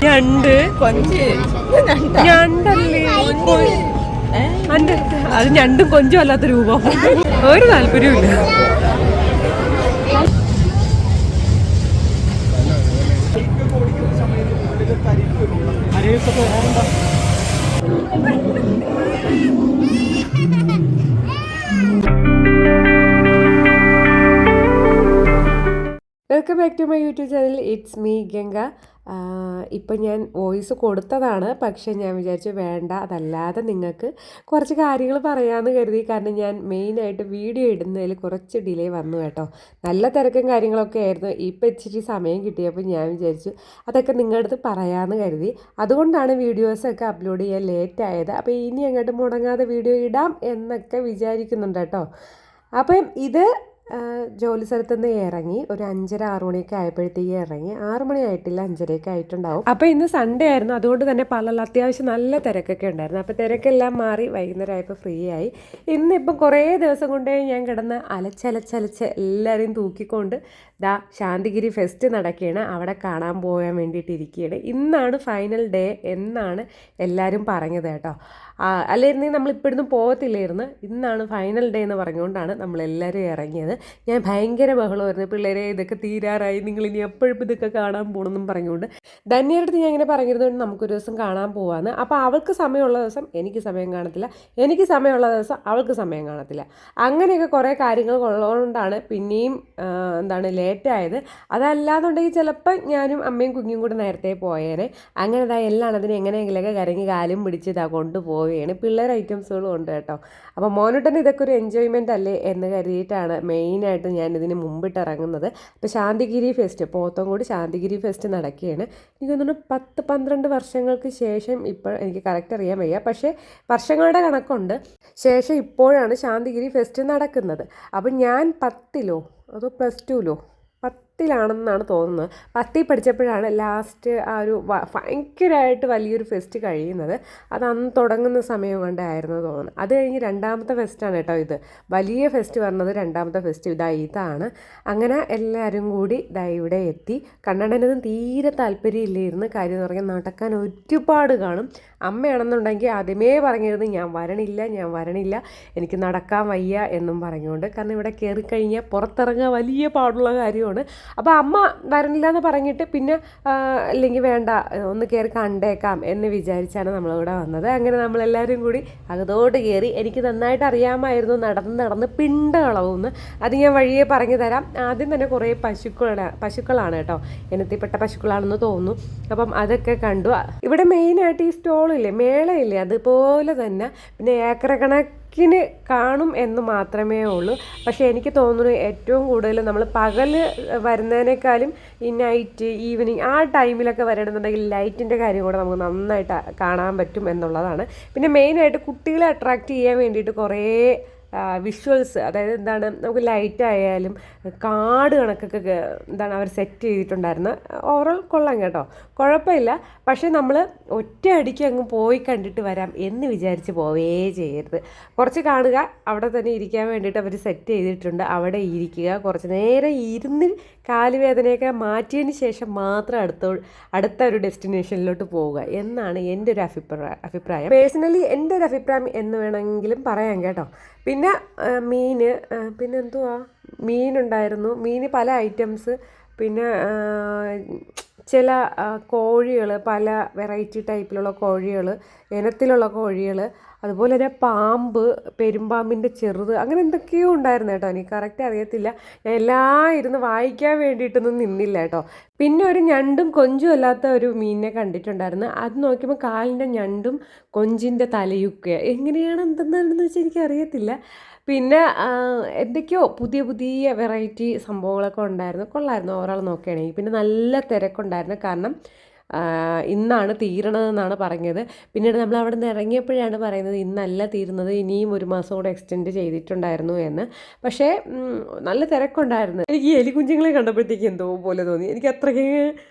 ഞണ്ട് ഞണ്ടല്ലേ അത് ഞണ്ടും കൊഞ്ചും അല്ലാത്ത രൂപം ഒരു താല്പര്യമില്ല. Welcome back to my YouTube channel. It's me Ganga. ഇപ്പം ഞാൻ വോയിസ് കൊടുത്തതാണ്, പക്ഷേ ഞാൻ വിചാരിച്ചു വേണ്ട, അതല്ലാതെ നിങ്ങൾക്ക് കുറച്ച് കാര്യങ്ങൾ പറയാമെന്ന് കരുതി. കാരണം ഞാൻ മെയിനായിട്ട് വീഡിയോ ഇടുന്നതിൽ കുറച്ച് ഡിലേ വന്നു കേട്ടോ. നല്ല തിരക്കും കാര്യങ്ങളൊക്കെ ആയിരുന്നു. ഇപ്പം ഇച്ചിരി സമയം കിട്ടിയപ്പോൾ ഞാൻ വിചാരിച്ചു അതൊക്കെ നിങ്ങളുടെ അടുത്ത് പറയാമെന്ന് കരുതി. അതുകൊണ്ടാണ് വീഡിയോസൊക്കെ അപ്ലോഡ് ചെയ്യാൻ ലേറ്റ് ആയത്. അപ്പോൾ ഇനി അങ്ങോട്ട് മുടങ്ങാതെ വീഡിയോ ഇടാം എന്നൊക്കെ വിചാരിക്കുന്നുണ്ട് കേട്ടോ. അപ്പം ഇത് ജോലി സ്ഥലത്ത് നിന്ന് ഇറങ്ങി ഒരു 5:30-6 മണിയൊക്കെ ആയപ്പോഴത്തേക്ക് ഇറങ്ങി. 6 മണി ആയിട്ടില്ല, 5:30 ആയിട്ടുണ്ടാവും. അപ്പോൾ ഇന്ന് സൺഡേ ആയിരുന്നു, അതുകൊണ്ട് തന്നെ പല അത്യാവശ്യം നല്ല തിരക്കൊക്കെ ഉണ്ടായിരുന്നു. അപ്പോൾ തിരക്കെല്ലാം മാറി വൈകുന്നേരം ആയപ്പോൾ ഫ്രീ ആയി. ഇന്നിപ്പം കുറേ ദിവസം കൊണ്ടേ ഞാൻ കിടന്ന് അലച്ചലച്ചലച്ച് എല്ലാവരെയും തൂക്കിക്കൊണ്ട് ശാന്തിഗിരി ഫെസ്റ്റ് നടക്കുകയാണ്. അവിടെ കാണാൻ പോകാൻ വേണ്ടിയിട്ടിരിക്കുകയാണ്. ഇന്നാണ് ഫൈനൽ ഡേ എന്നാണ് എല്ലാവരും പറഞ്ഞത് കേട്ടോ. അല്ലായിരുന്നെങ്കിൽ നമ്മളിപ്പോഴൊന്നും പോകത്തില്ലായിരുന്നു. ഇന്നാണ് ഫൈനൽ ഡേ എന്ന് പറഞ്ഞുകൊണ്ടാണ് നമ്മളെല്ലാവരും ഇറങ്ങിയത്. ഞാൻ ഭയങ്കര ബഹളമായിരുന്നു, പിള്ളേരെ ഇതൊക്കെ തീരാറായി, നിങ്ങളിനി എപ്പോഴും ഇതൊക്കെ കാണാൻ പോകണമെന്നും പറഞ്ഞുകൊണ്ട്. ധന്യയുടെ അടുത്ത് ഞാൻ ഇങ്ങനെ പറഞ്ഞിരുന്നുകൊണ്ട് നമുക്കൊരു ദിവസം കാണാൻ പോകാമെന്ന്. അപ്പോൾ അവൾക്ക് സമയമുള്ള ദിവസം എനിക്ക് സമയം കാണത്തില്ല, എനിക്ക് സമയമുള്ള ദിവസം അവൾക്ക് സമയം കാണത്തില്ല. അങ്ങനെയൊക്കെ കുറേ കാര്യങ്ങൾ ഉള്ളതുകൊണ്ടാണ് പിന്നെയും ലേറ്റായത്. അതല്ലാന്നുണ്ടെങ്കിൽ ചിലപ്പോൾ ഞാനും അമ്മയും കുഞ്ഞും കൂടെ നേരത്തെ പോയേനെ. അങ്ങനെ എല്ലാം അതിന് എങ്ങനെയെങ്കിലൊക്കെ കരങ്ങി കാലും പിടിച്ച് കൊണ്ടുപോവുകയാണ്. പിള്ളേർ ഐറ്റംസുകളും ഉണ്ട് കേട്ടോ. അപ്പോൾ മോനുട്ടന് ഇതൊക്കെ ഒരു എൻജോയ്മെൻ്റ് അല്ലേ എന്ന് കരുതിയിട്ടാണ് മെയിനായിട്ട് ഞാൻ ഇതിന് മുമ്പിട്ട് ഇറങ്ങുന്നത്. അപ്പോൾ ശാന്തിഗിരി ഫെസ്റ്റ്, പോത്തൻകോട് ശാന്തിഗിരി ഫെസ്റ്റ് നടക്കുകയാണ്. എനിക്ക് തോന്നുന്നു 10-12 വർഷങ്ങൾക്ക് ശേഷം, ഇപ്പോൾ എനിക്ക് കറക്റ്റ് അറിയാൻ വയ്യ, പക്ഷേ വർഷങ്ങളുടെ കണക്കുണ്ട്, ശേഷം ഇപ്പോഴാണ് ശാന്തിഗിരി ഫെസ്റ്റ് നടക്കുന്നത്. അപ്പം ഞാൻ 10-ലോ അതോ +2-ലോ 10-ലാണെന്നാണ് തോന്നുന്നത്. 10-ൽ പഠിച്ചപ്പോഴാണ് ലാസ്റ്റ് ആ ഒരു ഭയങ്കരമായിട്ട് വലിയൊരു ഫെസ്റ്റ് കഴിയുന്നത്. അത് അന്ന് തുടങ്ങുന്ന സമയം കൊണ്ടായിരുന്നു തോന്നുന്നത്. അത് കഴിഞ്ഞ് രണ്ടാമത്തെ ഫെസ്റ്റാണ് കേട്ടോ ഇത്. വലിയ ഫെസ്റ്റ് പറഞ്ഞത് രണ്ടാമത്തെ ഫെസ്റ്റ് ഇതാണ്. അങ്ങനെ എല്ലാവരും കൂടി ഇവിടെ എത്തി. കണ്ണടനതും തീരെ താല്പര്യമില്ലായിരുന്നു. കാര്യം എന്ന് പറഞ്ഞാൽ നടക്കാൻ ഒരുപാട് കാണും. അമ്മയാണെന്നുണ്ടെങ്കിൽ ആദ്യമേ പറഞ്ഞിരുന്നു ഞാൻ വരണില്ല, എനിക്ക് നടക്കാൻ വയ്യ എന്നും പറഞ്ഞുകൊണ്ട്. കാരണം ഇവിടെ കയറിക്കഴിഞ്ഞാൽ പുറത്തിറങ്ങാൻ വലിയ പാടുള്ള കാര്യമാണ്. അപ്പോൾ അമ്മ വരണില്ല എന്ന് പറഞ്ഞിട്ട് പിന്നെ അല്ലെങ്കിൽ വേണ്ട, ഒന്ന് കയറി കണ്ടേക്കാം എന്ന് വിചാരിച്ചാണ് നമ്മളിവിടെ വന്നത്. അങ്ങനെ നമ്മളെല്ലാവരും കൂടി അകത്തോട്ട് കയറി. എനിക്ക് നന്നായിട്ട് അറിയാമായിരുന്നു നടന്ന് പിണ്ടകളവുമെന്ന്. അത് ഞാൻ വഴിയെ പറഞ്ഞു തരാം. ആദ്യം തന്നെ കുറേ പശുക്കളാണ് കേട്ടോ, ഇനത്തിൽപ്പെട്ട പശുക്കളാണെന്ന് തോന്നുന്നു. അപ്പം അതൊക്കെ കണ്ടു. ഇവിടെ മെയിനായിട്ട് ഈ സ്റ്റോളില്ലേ, മേളയില്ലേ, അതുപോലെ തന്നെ പിന്നെ ഏക്കറക്കണക്കിന് കാണും എന്ന് മാത്രമേ ഉള്ളൂ. പക്ഷേ എനിക്ക് തോന്നുന്നു ഏറ്റവും കൂടുതൽ നമ്മൾ പകൽ വരുന്നതിനേക്കാളും ഈ നൈറ്റ് ഈവനിങ് ആ ടൈമിലൊക്കെ വരണമെന്നുണ്ടെങ്കിൽ ലൈറ്റിൻ്റെ കാര്യം കൂടെ നമുക്ക് നന്നായിട്ട് കാണാൻ പറ്റും എന്നുള്ളതാണ്. പിന്നെ മെയിനായിട്ട് കുട്ടികളെ അട്രാക്റ്റ് ചെയ്യാൻ വേണ്ടിയിട്ട് കുറേ വിഷ്വൽസ്, അതായത് നമുക്ക് ലൈറ്റ് ആയാലും കാട് കണക്കൊക്കെ അവർ സെറ്റ് ചെയ്തിട്ടുണ്ടായിരുന്നു. ഓവറോൾ കൊള്ളാം കേട്ടോ, കുഴപ്പമില്ല. പക്ഷേ നമ്മൾ ഒറ്റയടിക്ക് അങ്ങ് പോയി കണ്ടിട്ട് വരാം എന്ന് വിചാരിച്ച് പോവേ ചെയ്യരുത്. കുറച്ച് കാണുക, അവിടെ തന്നെ ഇരിക്കാൻ വേണ്ടിയിട്ട് അവർ സെറ്റ് ചെയ്തിട്ടുണ്ട്. അവിടെ ഇരിക്കുക, കുറച്ച് നേരം ഇരുന്ന് കാലുവേദനയൊക്കെ മാറ്റിയതിന് ശേഷം മാത്രം അടുത്ത ഒരു ഡെസ്റ്റിനേഷനിലോട്ട് പോവുക എന്നാണ് എൻ്റെ ഒരു അഭിപ്രായം. പേഴ്സണലി എൻ്റെ ഒരു അഭിപ്രായം എന്ന് വേണമെങ്കിലും പറയാം കേട്ടോ. പിന്നെ മീനുണ്ടായിരുന്നു. മീന് പല ഐറ്റംസ്. പിന്നെ ചില കോഴികൾ, പല വെറൈറ്റി ടൈപ്പിലുള്ള കോഴികൾ, ഇനത്തിലുള്ള കോഴികൾ, അതുപോലെ തന്നെ പാമ്പ്, പെരുമ്പാമ്പിൻ്റെ ചെറുത്, അങ്ങനെ എന്തൊക്കെയോ ഉണ്ടായിരുന്നു കേട്ടോ. എനിക്ക് കറക്റ്റ് അറിയത്തില്ല. ഞാൻ എല്ലാം ഇരുന്ന് വായിക്കാൻ വേണ്ടിയിട്ടൊന്നും നിന്നില്ല കേട്ടോ. പിന്നെ ഒരു ഞണ്ടും കൊഞ്ചും അല്ലാത്ത ഒരു മീനിനെ കണ്ടിട്ടുണ്ടായിരുന്നു. അത് നോക്കിയപ്പോൾ കാലിൻ്റെ ഞണ്ടും കൊഞ്ചിൻ്റെ തലയൊക്കെ എങ്ങനെയാണ് എന്തെന്നാണെന്ന് വെച്ചാൽ എനിക്കറിയത്തില്ല. പിന്നെ എന്തൊക്കെയോ പുതിയ വെറൈറ്റി സംഭവങ്ങളൊക്കെ ഉണ്ടായിരുന്നു. കൊള്ളായിരുന്നു ഓവറോൾ നോക്കുകയാണെങ്കിൽ. പിന്നെ നല്ല തിരക്കുണ്ടായിരുന്നു. കാരണം ഇന്നാണ് തീരണതെന്നാണ് പറഞ്ഞത്. പിന്നീട് നമ്മൾ അവിടെ നിന്ന് ഇറങ്ങിയപ്പോഴാണ് പറയുന്നത് ഇന്നല്ല തീരുന്നത്, ഇനിയും 1 മാസം കൂടെ എക്സ്റ്റെൻഡ് ചെയ്തിട്ടുണ്ടായിരുന്നു എന്ന്. പക്ഷേ നല്ല തിരക്കുണ്ടായിരുന്നു. എനിക്ക് എലിക്കുഞ്ഞുങ്ങളെ കണ്ടപ്പോഴത്തേക്ക് എന്തോ പോലെ തോന്നി. എനിക്ക് അത്രയ്ക്ക്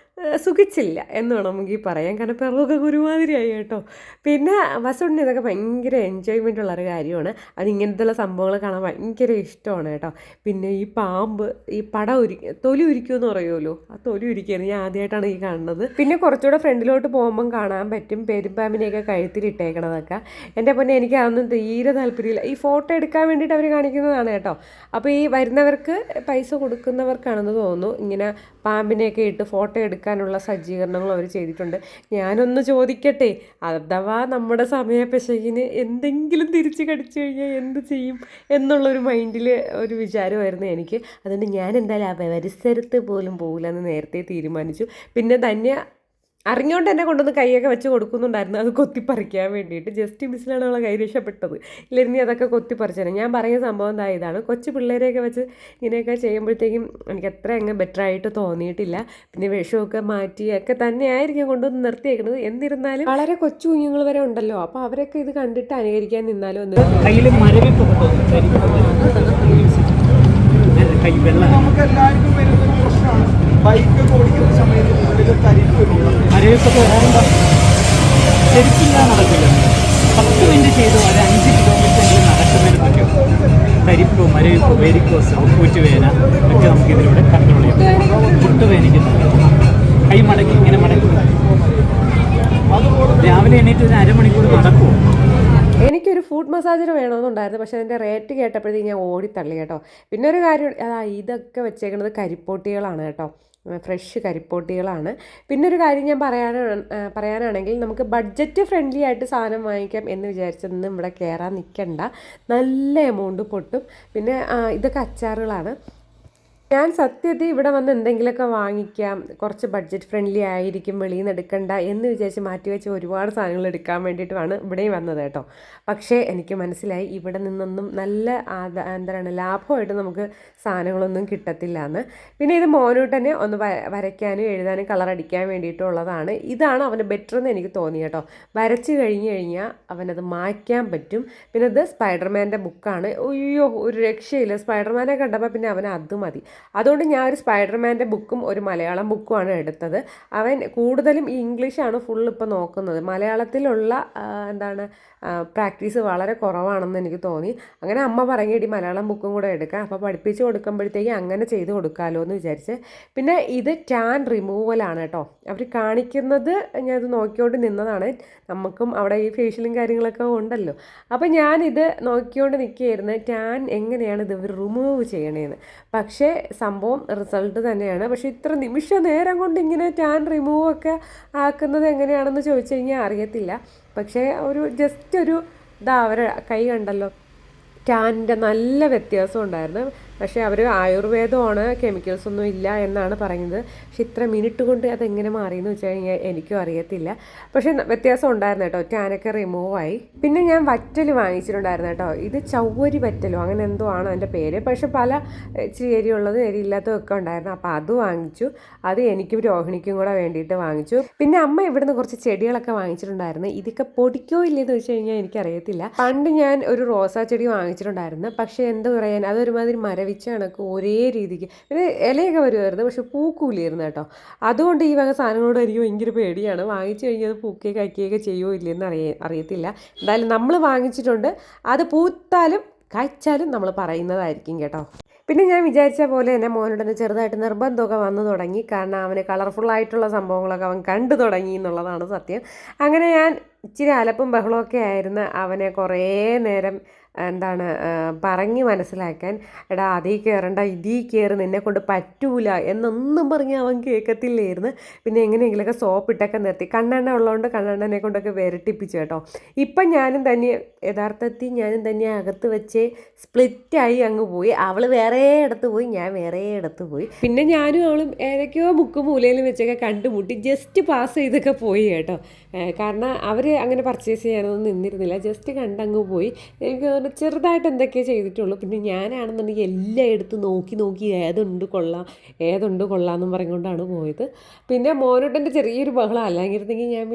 സുഖിച്ചില്ല എന്ന് വേണമെങ്കിൽ പറയാം. കാരണം പിറവൊക്കെ ഒരുമാതിരിയായി കേട്ടോ. പിന്നെ വസുണ്ണിന് ഇതൊക്കെ ഭയങ്കര എൻജോയ്മെൻ്റ് ഉള്ളൊരു കാര്യമാണ്. അത് ഇങ്ങനത്തെയുള്ള സംഭവങ്ങൾ കാണാൻ ഭയങ്കര ഇഷ്ടമാണ് കേട്ടോ. പിന്നെ ഈ പാമ്പ് ഈ തൊലി ഉരിക്കുമെന്ന് പറയുമല്ലോ, ആ തൊലി ഉരിക്കുകയാണ് ഞാൻ ആദ്യമായിട്ടാണ് ഈ കാണുന്നത്. പിന്നെ കുറച്ചുകൂടെ ഫ്രണ്ടിലോട്ട് പോകുമ്പം കാണാൻ പറ്റും പെരുമ്പാമ്പിനെയൊക്കെ കഴുത്തിലിട്ടേക്കണതൊക്കെ. എൻ്റെ പൊന്നെ എനിക്ക് അതൊന്നും തീരെ താല്പര്യമില്ല. ഈ ഫോട്ടോ എടുക്കാൻ വേണ്ടിയിട്ട് അവർ കാണിക്കുന്നതാണ് കേട്ടോ. അപ്പോൾ ഈ വരുന്നവർക്ക് പൈസ കൊടുക്കുന്നവർക്കാണെന്ന് തോന്നുന്നു ഇങ്ങനെ പാമ്പിനെയൊക്കെ ഇട്ട് ഫോട്ടോ എടുക്കാനുള്ള സജ്ജീകരണങ്ങൾ അവർ ചെയ്തിട്ടുണ്ട്. ഞാനൊന്ന് ചോദിക്കട്ടെ, അഥവാ നമ്മുടെ സമയപെശകിന് എന്തെങ്കിലും തിരിച്ച് കടിച്ചു കഴിഞ്ഞാൽ എന്ത് ചെയ്യും എന്നുള്ളൊരു മൈൻഡിൽ ഒരു വിചാരമായിരുന്നു എനിക്ക്. അതുകൊണ്ട് ഞാൻ എന്തായാലും ആ പരിസരത്ത് പോലും പോകില്ല എന്ന് നേരത്തെ തീരുമാനിച്ചു. പിന്നെ തന്നെ അറിഞ്ഞുകൊണ്ട് എന്നെ കൊണ്ടൊന്ന് കൈയൊക്കെ വെച്ച് കൊടുക്കുന്നുണ്ടായിരുന്നു, അത് കൊത്തിപ്പറിക്കാൻ വേണ്ടിയിട്ട്. ജസ്റ്റ് മിസ്സിലാണ് അവളെ കൈ രക്ഷപ്പെട്ടത്. ഇല്ലെങ്കിൽ അതൊക്കെ കൊത്തിപ്പറിച്ചത്. ഞാൻ പറയുന്ന സംഭവം എന്താ ഇതാണ്, കൊച്ചു പിള്ളേരെയൊക്കെ വെച്ച് ഇങ്ങനെയൊക്കെ ചെയ്യുമ്പോഴത്തേക്കും എനിക്ക് അത്ര അങ്ങ് ബെറ്ററായിട്ട് തോന്നിയിട്ടില്ല. പിന്നെ വിഷമൊക്കെ മാറ്റിയൊക്കെ തന്നെയായിരിക്കും കൊണ്ടുവന്ന് നിർത്തിയേക്കുന്നത്. എന്നിരുന്നാലും വളരെ കൊച്ചു കുഞ്ഞുങ്ങൾ വരെ ഉണ്ടല്ലോ, അപ്പോൾ അവരൊക്കെ ഇത് കണ്ടിട്ട് അനുകരിക്കാൻ നിന്നാലും ഒന്ന് നമുക്ക് എല്ലാവർക്കും വരുന്നൊരു പ്രശ്നമാണ്. ബൈക്ക് ഓടിക്കുന്ന സമയത്ത് മരവിപ്പൊക്കെ വരാറുണ്ടോ? ശരിക്കില്ല, നടക്കില്ല. 10 മിനിറ്റ് ചെയ്തു ഒരു 5 കിലോമീറ്റർ എങ്കിലും നടക്കുന്നതിന് പറ്റും. തരിപ്പ്, മരവിപ്പ്, വെരിക്കോസ്, ഊറ്റുവേന ഒക്കെ നമുക്ക് ഇതിലൂടെ കൺട്രോൾ ചെയ്യാം. മുട്ടുവേനിക്കുന്നുണ്ട്, കൈ മടക്കി ഇങ്ങനെ മടക്കി രാവിലെ എണീറ്റ് ഒരു അരമണിക്കൂർ നടക്കുമോ? എനിക്കൊരു ഫുഡ് മസാജർ വേണമെന്നുണ്ടായിരുന്നു, പക്ഷേ അതിൻ്റെ റേറ്റ് കേട്ടപ്പോഴത്തേക്ക് ഞാൻ ഓടിത്തള്ളി കേട്ടോ. പിന്നെ ഒരു കാര്യം, ഇതൊക്കെ വെച്ചേക്കുന്നത് കരിപ്പോട്ടികളാണ് കേട്ടോ, ഫ്രഷ് കരിപ്പോട്ടികളാണ്. പിന്നെ ഒരു കാര്യം ഞാൻ പറയാനാണെങ്കിൽ നമുക്ക് ബഡ്ജറ്റ് ഫ്രണ്ട്ലി ആയിട്ട് സാധനം വാങ്ങിക്കാം എന്ന് വിചാരിച്ചൊന്നും ഇവിടെ കയറാൻ നിൽക്കണ്ട, നല്ല എമൗണ്ട് പൊട്ടും. പിന്നെ ഇതൊക്കെ അച്ചാറുകളാണ്. ഞാൻ സത്യത്തിൽ ഇവിടെ വന്ന് എന്തെങ്കിലുമൊക്കെ വാങ്ങിക്കാം, കുറച്ച് ബഡ്ജറ്റ് ഫ്രണ്ട്ലി ആയിരിക്കും, വെളിയിൽ നിന്ന് എടുക്കണ്ട എന്ന് വിചാരിച്ച് മാറ്റിവെച്ച് ഒരുപാട് സാധനങ്ങൾ എടുക്കാൻ വേണ്ടിയിട്ടുമാണ് ഇവിടെയും വന്നത് കേട്ടോ. പക്ഷേ എനിക്ക് മനസ്സിലായി ഇവിടെ നിന്നൊന്നും നല്ല എന്താണ് ലാഭമായിട്ട് നമുക്ക് സാധനങ്ങളൊന്നും കിട്ടത്തില്ല എന്ന്. പിന്നെ ഇത് മോനൂട്ടനെ ഒന്ന് വരയ്ക്കാനും എഴുതാനും കളറടിക്കാൻ വേണ്ടിയിട്ടുള്ളതാണ്. ഇതാണ് അവന് ബെറ്റർ എന്ന് എനിക്ക് തോന്നി കേട്ടോ. വരച്ച് കഴിഞ്ഞാൽ അവനത് മായ്ക്കാൻ പറ്റും. പിന്നെ ഇത് സ്പൈഡർമാൻ്റെ ബുക്കാണ്. അയ്യോ ഒരു രക്ഷയില്ല, സ്പൈഡർമാനെ കണ്ടപ്പോൾ പിന്നെ അവന് അത് മതി. അതുകൊണ്ട് ഞാൻ ഒരു സ്പൈഡർമാൻ്റെ ബുക്കും ഒരു മലയാളം ബുക്കുമാണ് എടുത്തത്. അവൻ കൂടുതലും ഇംഗ്ലീഷാണ് ഫുൾ ഇപ്പോൾ നോക്കുന്നത്. മലയാളത്തിലുള്ള പ്രാക്ടീസ് വളരെ കുറവാണെന്ന് എനിക്ക് തോന്നി. അങ്ങനെ അമ്മ പറഞ്ഞിട്ട് മലയാളം ബുക്കും കൂടെ എടുക്കാം, അപ്പോൾ പഠിപ്പിച്ച് കൊടുക്കുമ്പോഴത്തേക്ക് അങ്ങനെ ചെയ്ത് കൊടുക്കാമല്ലോ എന്ന് വിചാരിച്ച്. പിന്നെ ഇത് ടാൻ റിമൂവലാണ് കേട്ടോ. അവർ കാണിക്കുന്നത് ഞാനത് നോക്കിക്കൊണ്ട് നിന്നതാണ്. നമുക്കും അവിടെ ഈ ഫേഷ്യലും കാര്യങ്ങളൊക്കെ ഉണ്ടല്ലോ, അപ്പോൾ ഞാനിത് നോക്കിക്കൊണ്ട് നിൽക്കുകയായിരുന്നു ടാൻ എങ്ങനെയാണ് ഇത് റിമൂവ് ചെയ്യണേന്ന്. പക്ഷേ സംഭവം റിസൾട്ട് തന്നെയാണ്. പക്ഷേ ഇത്ര നിമിഷ നേരം കൊണ്ട് ഇങ്ങനെ ടാൻ റിമൂവ് ഒക്കെ ആക്കുന്നത് എങ്ങനെയാണെന്ന് ചോദിച്ചു കഴിഞ്ഞാൽ അറിയത്തില്ല. പക്ഷേ ജസ്റ്റ് അവരെ കൈ കണ്ടല്ലോ, ടാനിൻ്റെ നല്ല വ്യത്യാസം ഉണ്ടായിരുന്നു. പക്ഷേ അവർ ആയുർവേദമാണ്, കെമിക്കൽസ് ഒന്നും ഇല്ല എന്നാണ് പറയുന്നത്. പക്ഷെ ഇത്ര മിനിറ്റ് കൊണ്ട് അതെങ്ങനെ മാറിയെന്ന് വെച്ച് കഴിഞ്ഞാൽ എനിക്കും അറിയത്തില്ല. പക്ഷേ വ്യത്യാസം ഉണ്ടായിരുന്നു കേട്ടോ, ടാനൊക്കെ റിമൂവായി. പിന്നെ ഞാൻ വറ്റൽ വാങ്ങിച്ചിട്ടുണ്ടായിരുന്നു കേട്ടോ. ഇത് ചവ്വരി വറ്റലോ അങ്ങനെ എന്തോ ആണ് അതിൻ്റെ പേര്. പക്ഷെ പല ഇച്ചിരി എരിയുള്ളതും എരിയില്ലാത്തതും ഒക്കെ ഉണ്ടായിരുന്നു. അപ്പോൾ അത് വാങ്ങിച്ചു. അത് എനിക്കും രോഹിണിക്കും കൂടെ വേണ്ടിയിട്ട് വാങ്ങിച്ചു. പിന്നെ അമ്മ ഇവിടുന്ന് കുറച്ച് ചെടികളൊക്കെ വാങ്ങിച്ചിട്ടുണ്ടായിരുന്നു. ഇതൊക്കെ പൊടിക്കോ ഇല്ലെന്ന് വെച്ച് കഴിഞ്ഞാൽ എനിക്കറിയത്തില്ല. പണ്ട് ഞാൻ ഒരു റോസാ ചെടി വാങ്ങിച്ചിട്ടുണ്ടായിരുന്നു. പക്ഷേ എന്താ പറയാൻ, അതൊരുമാതിരി മരവിച്ച കണക്ക് ഒരേ രീതിക്ക് പിന്നെ ഇലയൊക്കെ വരുമായിരുന്നു, പക്ഷെ പൂക്കൂലായിരുന്നു കേട്ടോ. അതുകൊണ്ട് ഈ വക സാധനങ്ങളോട് എനിക്ക് ഭയങ്കര പേടിയാണ്. വാങ്ങിച്ചു കഴിഞ്ഞാൽ അത് പൂക്കുകയോ കഴിക്കുകയൊക്കെ ചെയ്യുമോ ഇല്ലെന്ന് അറിയത്തില്ല. എന്തായാലും നമ്മൾ വാങ്ങിച്ചിട്ടുണ്ട്. അത് പൂത്താലും കഴിച്ചാലും നമ്മൾ പറയുന്നതായിരിക്കും കേട്ടോ. പിന്നെ ഞാൻ വിചാരിച്ച പോലെ തന്നെ മോനോടൊന്ന് ചെറുതായിട്ട് നിർബന്ധമൊക്കെ വന്നു തുടങ്ങി. കാരണം അവന് കളർഫുള്ളായിട്ടുള്ള സംഭവങ്ങളൊക്കെ അവൻ കണ്ടു തുടങ്ങി എന്നുള്ളതാണ് സത്യം. അങ്ങനെ ഞാൻ ഇച്ചിരി അലപ്പും ബഹളമൊക്കെ ആയിരുന്നു അവനെ കുറേ നേരം പറഞ്ഞ് മനസ്സിലാക്കാൻ. എടാ അതീ കയറണ്ട, ഇതീ കയറി, നിന്നെ കൊണ്ട് പറ്റൂല എന്നൊന്നും പറഞ്ഞ് അവൻ കേൾക്കത്തില്ലായിരുന്നു. പിന്നെ എങ്ങനെയെങ്കിലുമൊക്കെ സോപ്പിട്ടൊക്കെ നിർത്തി. കണ്ണെണ്ണ ഉള്ളതുകൊണ്ട് കണ്ണെണ്ണനെ കൊണ്ടൊക്കെ വിരട്ടിപ്പിച്ചു കേട്ടോ. ഇപ്പം യഥാർത്ഥത്തിൽ ഞാനും തന്നെ അകത്ത് വെച്ച് സ്പ്ലിറ്റായി അങ്ങ് പോയി. അവൾ വേറെ ഇടത്ത് പോയി, ഞാൻ വേറെ ഇടത്ത് പോയി. പിന്നെ ഞാനും അവളും ഏതൊക്കെയോ മുക്കും മൂലയിലും വെച്ചൊക്കെ കണ്ടുമുട്ടി ജസ്റ്റ് പാസ് ചെയ്തൊക്കെ പോയി കേട്ടോ. കാരണം അവർ അങ്ങനെ പർച്ചേസ് ചെയ്യാനൊന്നും നിന്നിരുന്നില്ല, ജസ്റ്റ് കണ്ടങ്ങ് പോയി. എനിക്ക് ചെറുതായിട്ട് എന്തൊക്കെയോ ചെയ്തിട്ടുള്ളൂ. പിന്നെ ഞാനാണെന്നുണ്ടെങ്കിൽ എല്ലാം എടുത്ത് നോക്കി ഏതുണ്ട് കൊള്ളാം എന്നും പറഞ്ഞുകൊണ്ടാണ് പോയത്. പിന്നെ മോനോട്ടൻ്റെ ചെറിയൊരു ബഹളം അല്ലാങ്ങിരുന്നെങ്കിൽ ഞാൻ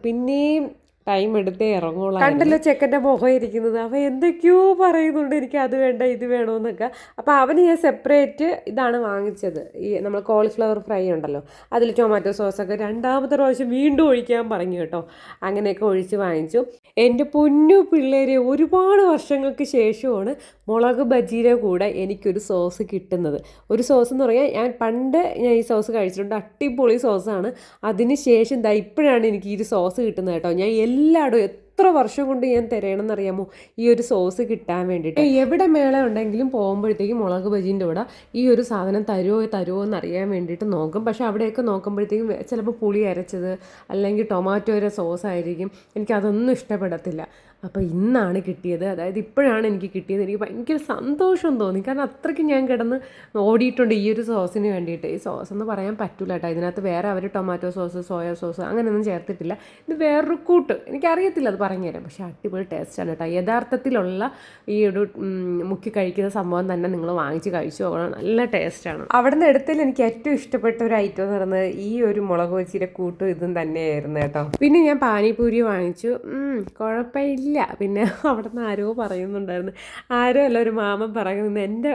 പിന്നെയും ടൈം എടുത്തേ ഇറങ്ങുള്ളൂ. കണ്ടല്ലോ ചെക്കൻ്റെ മുഖം ഇരിക്കുന്നത്, അവൻ എന്തൊക്കെയോ പറയുന്നുണ്ട്, എനിക്ക് അത് വേണ്ട ഇത് വേണമെന്നൊക്കെ. അപ്പോൾ അവന് ഞാൻ സെപ്പറേറ്റ് ഇതാണ് വാങ്ങിച്ചത്, ഈ നമ്മൾ കോളിഫ്ലവർ ഫ്രൈ ഉണ്ടല്ലോ, അതിൽ ടൊമാറ്റോ സോസൊക്കെ രണ്ടാമത്തെ പ്രാവശ്യം വീണ്ടും ഒഴിക്കാൻ പറഞ്ഞു കേട്ടോ. അങ്ങനെയൊക്കെ ഒഴിച്ച് വാങ്ങിച്ചു. എൻ്റെ പൊന്നു പിള്ളേരെ, ഒരുപാട് വർഷങ്ങൾക്ക് ശേഷമാണ് മുളക് ബജിയുടെ കൂടെ എനിക്കൊരു സോസ് കിട്ടുന്നത്. ഒരു സോസ് എന്ന് പറഞ്ഞാൽ ഞാൻ ഈ സോസ് കഴിച്ചിട്ടുണ്ട്, അടിപൊളി സോസാണ്. അതിന് ശേഷം ഇപ്പോഴാണ് എനിക്ക് ഈ സോസ് കിട്ടുന്നത് കേട്ടോ. ഞാൻ എല്ലായിടും എത്ര വർഷം കൊണ്ട് ഞാൻ തിരയണമെന്നറിയാമോ ഈ ഒരു സോസ് കിട്ടാൻ വേണ്ടിയിട്ട്. എവിടെ മേള ഉണ്ടെങ്കിലും പോകുമ്പോഴത്തേക്കും മുളക് ബജീൻ്റെ കൂടെ ഈ ഒരു സാധനം തരുമോ എന്നറിയാൻ വേണ്ടിയിട്ട് നോക്കും. പക്ഷെ അവിടെയൊക്കെ നോക്കുമ്പോഴത്തേക്കും ചിലപ്പോൾ പുളി അരച്ചത് അല്ലെങ്കിൽ ടൊമാറ്റോയുടെ സോസ് ആയിരിക്കും, എനിക്കതൊന്നും ഇഷ്ടപ്പെടത്തില്ല. അപ്പോൾ ഇന്നാണ് കിട്ടിയത്, അതായത് ഇപ്പോഴാണ് എനിക്ക് കിട്ടിയത്. എനിക്ക് ഭയങ്കര സന്തോഷം തോന്നി, കാരണം അത്രയ്ക്ക് ഞാൻ കിടന്ന് ഓടിയിട്ടുണ്ട് ഈ ഒരു സോസിന് വേണ്ടിയിട്ട്. ഈ സോസ് എന്ന് പറയാൻ പറ്റില്ല കേട്ടോ, ഇതിനകത്ത് വേറെ അവർ ടൊമാറ്റോ സോസ് സോയ സോസ് അങ്ങനെയൊന്നും ചേർത്തിട്ടില്ല. ഇത് വേറൊരു കൂട്ട്, എനിക്കറിയത്തില്ല, അത് പറഞ്ഞുതരാം. പക്ഷേ അടിപൊളി ടേസ്റ്റാണ് കേട്ടോ. യഥാർത്ഥത്തിലുള്ള ഈ ഒരു മുക്കി കഴിക്കുന്ന സംഭവം തന്നെ നിങ്ങൾ വാങ്ങിച്ച് കഴിച്ചു പോകണം, നല്ല ടേസ്റ്റാണ്. അവിടെ നിന്ന് എടുത്തതിൽ എനിക്ക് ഏറ്റവും ഇഷ്ടപ്പെട്ട ഒരു ഐറ്റം എന്ന് പറയുന്നത് ഈ ഒരു മുളക് ബജിയുടെ കൂട്ടും ഇതും തന്നെയായിരുന്നു കേട്ടോ. പിന്നെ ഞാൻ പാനിപൂരി വാങ്ങിച്ചു, കുഴപ്പമില്ല. പിന്നെ അവിടെ നിന്ന് ആരോ പറയുന്നുണ്ടായിരുന്നു, ആരോ അല്ല ഒരു മാമൻ പറയുന്നത്,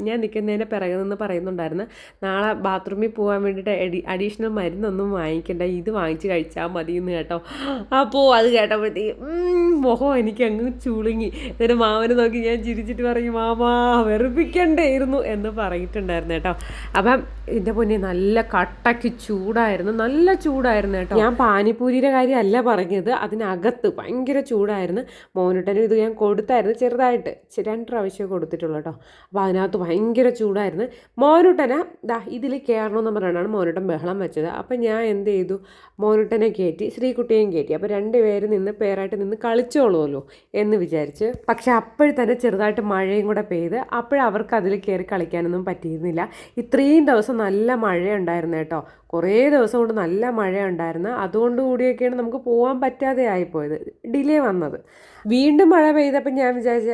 ഞാൻ നിൽക്കുന്നതിൻ്റെ പിറകെ നിന്ന് പറയുന്നുണ്ടായിരുന്നു, നാളെ ബാത്റൂമിൽ പോകാൻ വേണ്ടിയിട്ട് അഡീഷണൽ മരുന്നൊന്നും വാങ്ങിക്കണ്ട, ഇത് വാങ്ങിച്ച് കഴിച്ചാൽ മതി എന്ന് കേട്ടോ. അപ്പോൾ അത് കേട്ടപ്പോഴത്തേക്ക് മുഖം എനിക്ക് അങ്ങ് ചുളുങ്ങി. എന്നിട്ട് മാമനെ നോക്കി ഞാൻ ചിരിച്ചിട്ട് പറയും, മാമാ വെറുപ്പിക്കണ്ടായിരുന്നു എന്ന് പറഞ്ഞിട്ടുണ്ടായിരുന്നു കേട്ടോ. അപ്പം എൻ്റെ പൊന്നെ നല്ല കട്ടയ്ക്ക് ചൂടായിരുന്നു, നല്ല ചൂടായിരുന്നു കേട്ടോ. ഞാൻ പാനിപ്പൂരിയുടെ കാര്യമല്ല പറഞ്ഞത്, അതിനകത്ത് ഭയങ്കര ചൂടായിരുന്നു. മോനുട്ടനും ഇത് ഞാൻ കൊടുത്തായിരുന്നു, ചെറുതായിട്ട് 2 പ്രാവശ്യം കൊടുത്തിട്ടുള്ളൂ കേട്ടോ. അപ്പോൾ അതിനകത്ത് ഭയങ്കര ചൂടായിരുന്നു. മോനുട്ടനെ ഇതിൽ കയറണമെന്ന് പറഞ്ഞാണ് മോനുട്ടൻ ബഹളം വെച്ചത്. അപ്പം ഞാൻ എന്ത് ചെയ്തു, മോനുട്ടനെ കയറ്റി ശ്രീകുട്ടിയെയും കയറ്റി. അപ്പോൾ 2 പേര് പേരായിട്ട് നിന്ന് കളിച്ചോളുമല്ലോ എന്ന് വിചാരിച്ച്. പക്ഷെ അപ്പോഴത്തന്നെ ചെറുതായിട്ട് മഴയും കൂടെ പെയ്ത്, അപ്പോഴവർക്ക് അതിൽ കയറി കളിക്കാനൊന്നും പറ്റിയിരുന്നില്ല. ഇത്രയും ദിവസം നല്ല മഴയുണ്ടായിരുന്നു കേട്ടോ, കുറേ ദിവസം കൊണ്ട് നല്ല മഴയുണ്ടായിരുന്നു. അതുകൊണ്ട് കൂടിയൊക്കെയാണ് നമുക്ക് പോകാൻ പറ്റാതെ ആയിപ്പോയത്, ഡിലേ വന്നത്. വീണ്ടും മഴ പെയ്തപ്പോൾ ഞാൻ വിചാരിച്ചു,